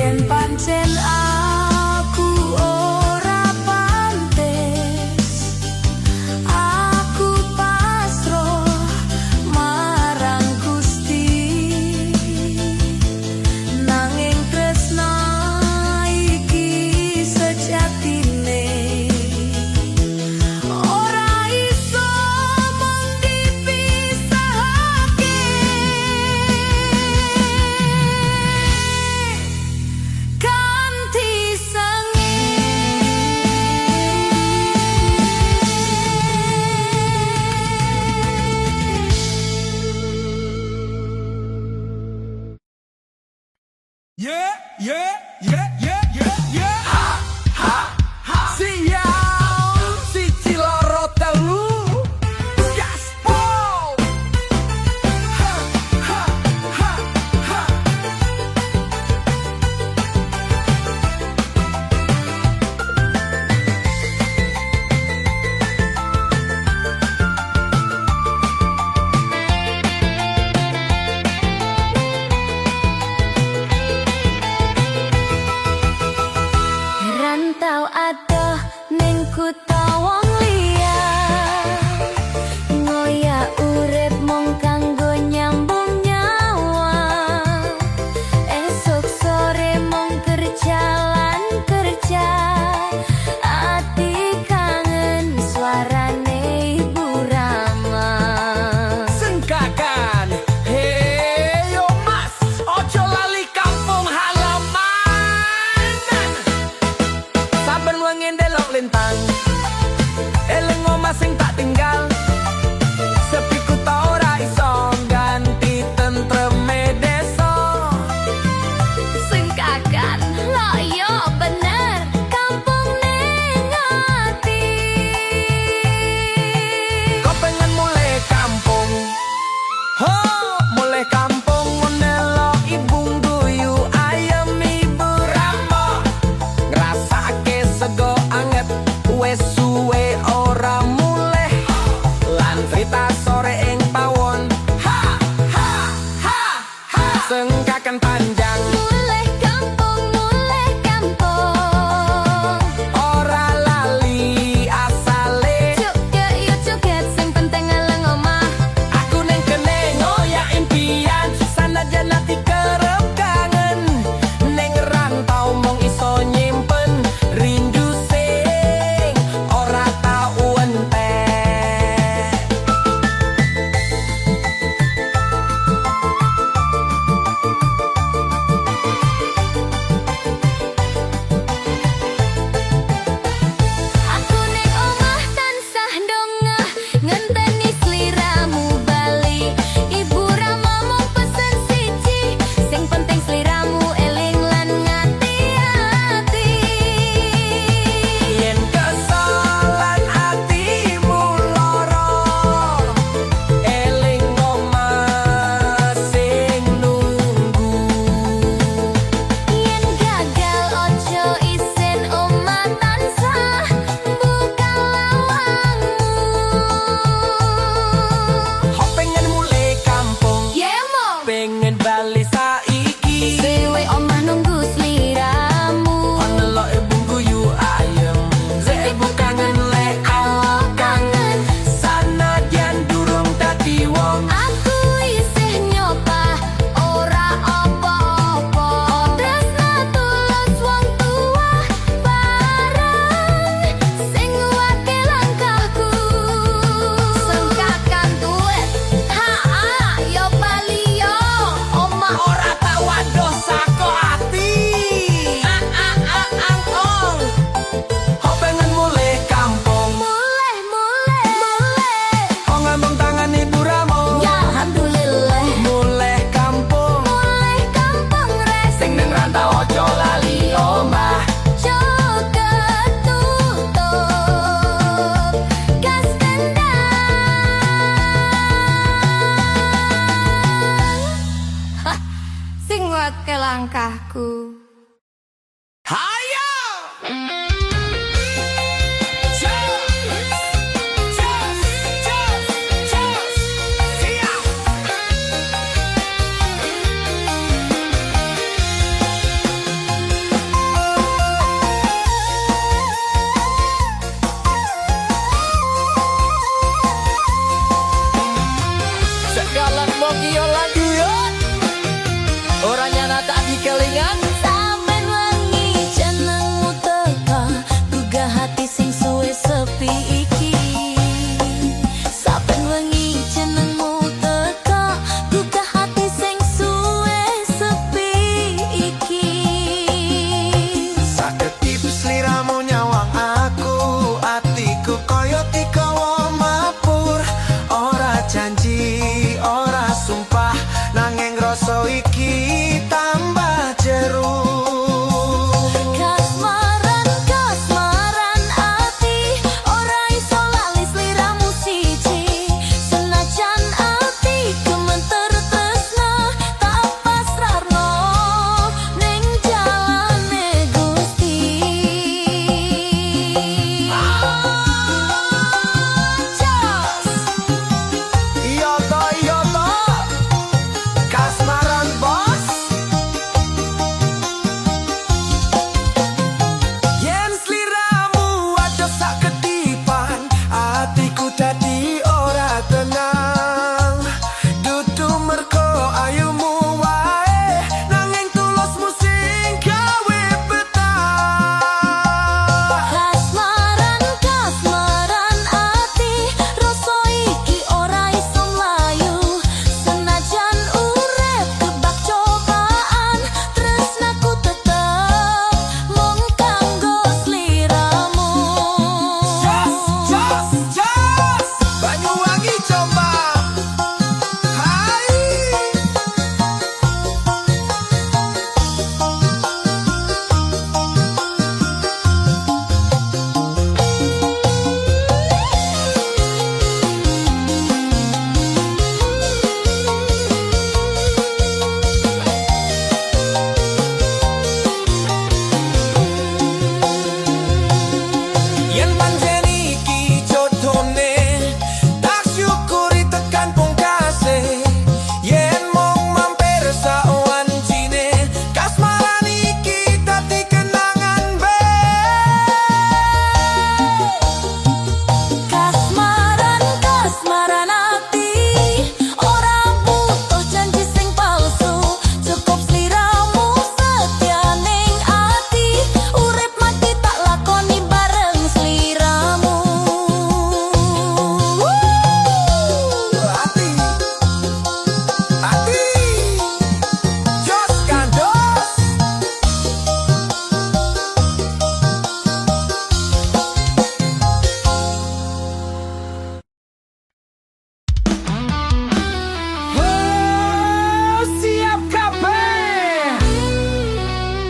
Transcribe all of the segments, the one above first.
Yen pancen aku ora pantes, aku pasrah marang Gusti. Nanging tresna iki sejatine ora iso mung dipisahake. Kanthi Yeah, yeah, yeah, yeah, yeah, yeah. Ha, ha, ha. Siang, siji loro telu. Gaspol. Ha, ha, ha, ha.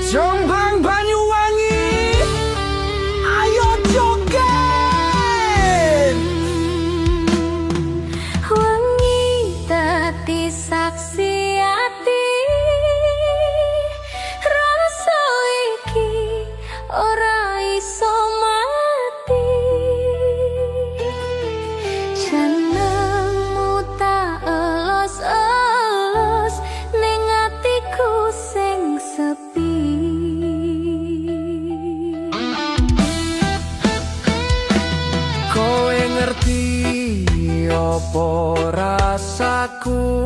Jombang Banyuwangi, ayo joget. Wengi dadi saksi ati, rasa iki ora iso mati. Jenengmu tak elos-elos ning atiku sing sepi. Kowe ngerti apa rasaku?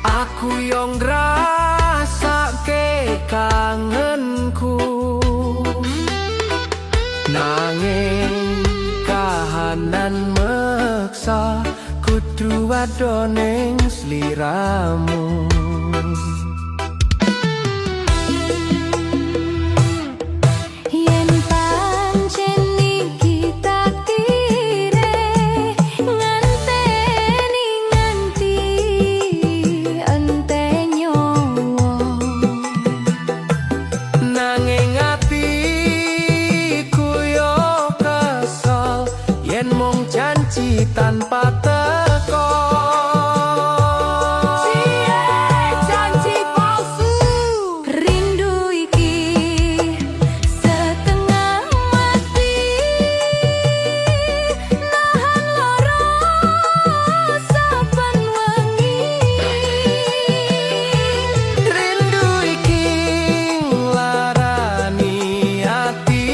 Aku yo ngrasake kangenku, nanging kahanan meksa kudu ado ning sliramu. Yen pancen iki takdire, nganteni nganti ente nyawa. Nanging atiku yo kesel yen mung janji tanpa teko. Janji palsu. Rindu iki setengah mati, nahan lara saben wengi. Rindu iki nglarani ati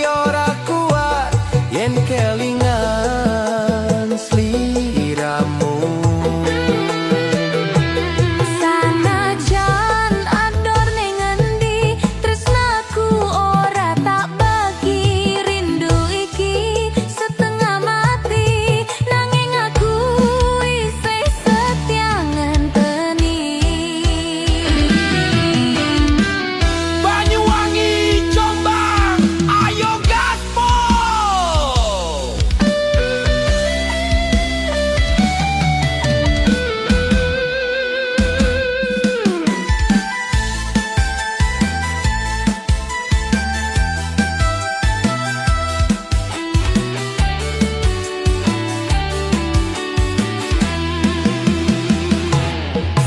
ora kuat yen kelingan sliramu. Sanajan ador ning endi, tresnaku ora tak bagi. Rindu iki setengah mati, nanging aku isih setia ngenteni. Banyuwangi, Jombang, ayo gaspol!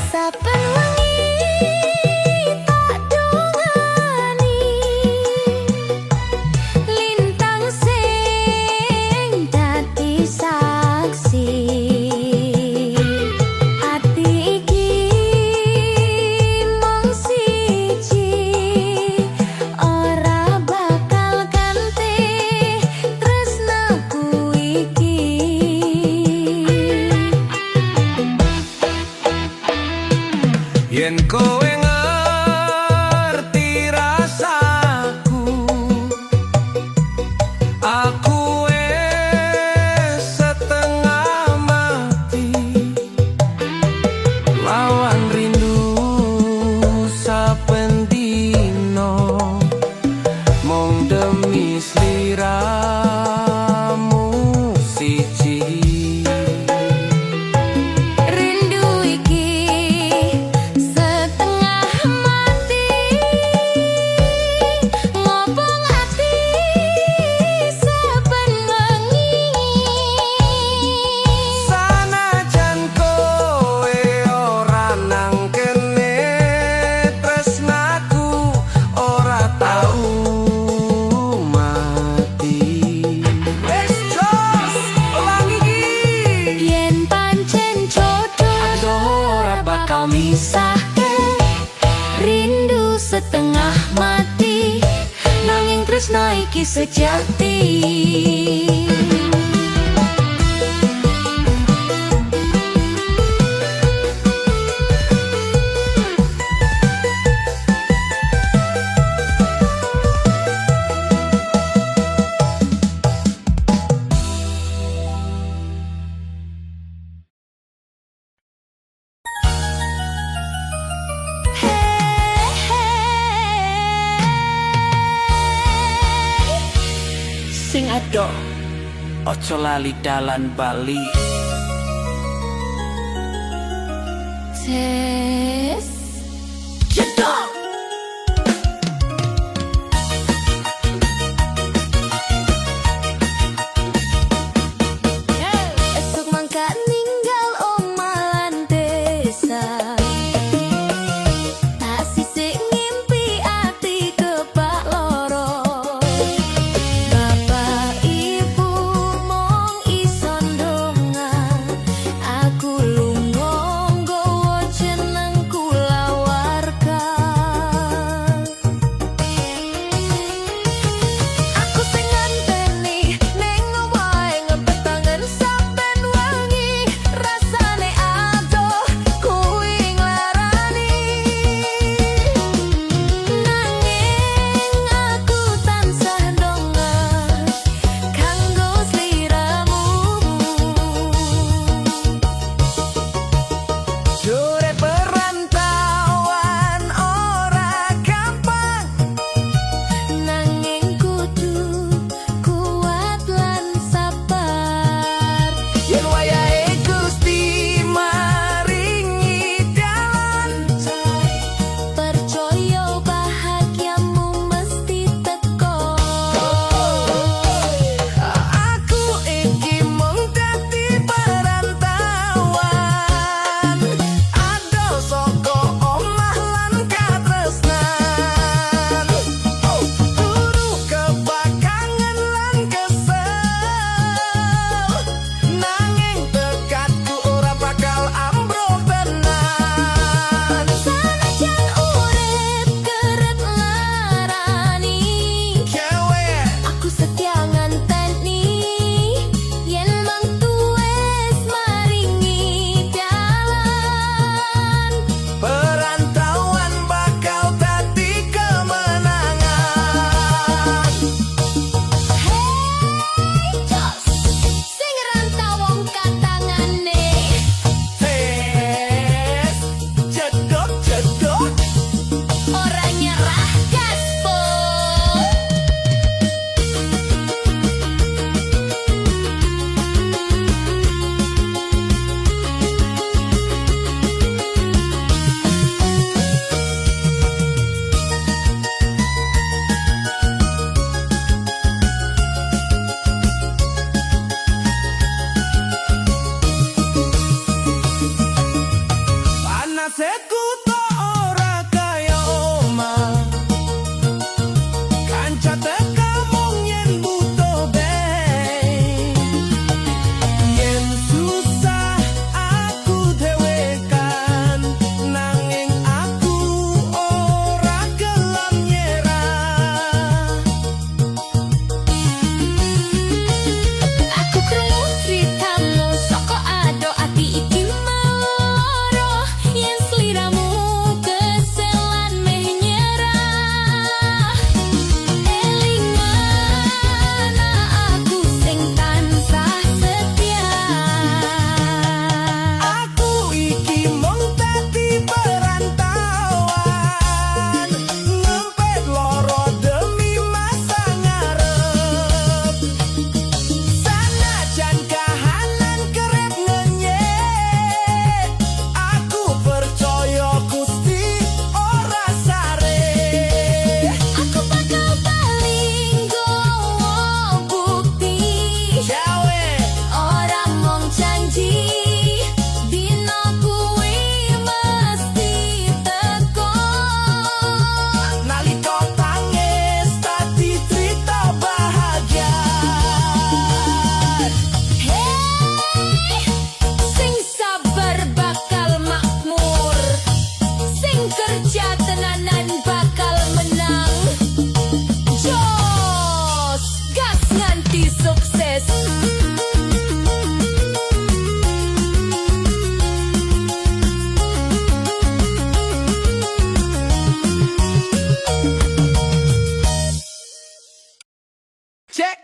Saben wengi tak dongani, lintang sing dadi saksi. Ati iki mung siji, ora bakal ganti tresnaku iki. Yen kowe ngerti rasaku, aku wis setengah mati lawan rindu saben dino, mung demi sliramu siji. Rindu iki setengah mati, ngobong ati saben wengi. Sanajan kowe ora nang kene, tresnaku ora tau mati. Wes jos ulang iki, Yen pancen jodoh ora bakal misahke. Rindu setengah mati, nanging tresna iki sejati. sing adoh ojo lali dalan Bali. Tes Jedok Sarah Gaspo. Panasku tok ora kaya omah, kanca teka mung yen butuh bae. Yen susah aku dhewekan, nanging aku ora gelem nyerah. Aku krungu critamu saka ado ati iki moro, yen sliramu keselan meh nyerah. Elingan aku sing tansah setia. Aku iki mung dadi perantauan, ngempet loro demi masa ngarep. Sanajan kahanan kerep ngenyek, aku percaya Gusti ora sare. Aku bakal paling gowo bukti, Jawe ora mung janji. Dino kuwi mesti teko. nalika tangis dadi cerita bahagia. Hey, sing sabar bakal makmur, sing kerja tenanan bakal menang. Jos, gas nganti sukses. Check,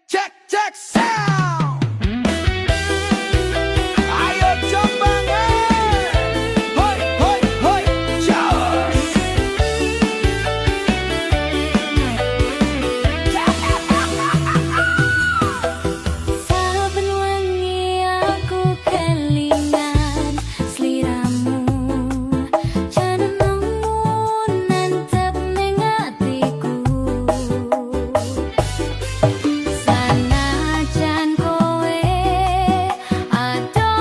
check, check sound. Ayo coba hoi, hoi, hoi, jos. Saben wengi aku kelingan sliramu, jenengmu nantep ning atiku. Sanajan kowe ado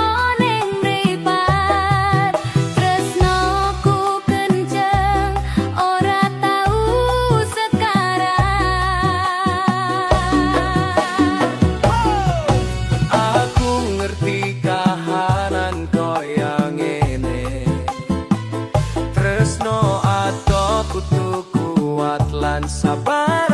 ning mripat, tresnoku kenceng ora tau sekarat. Aku ngerti kahanan koyo ngene, tresno ato kudu kuat lan sabar.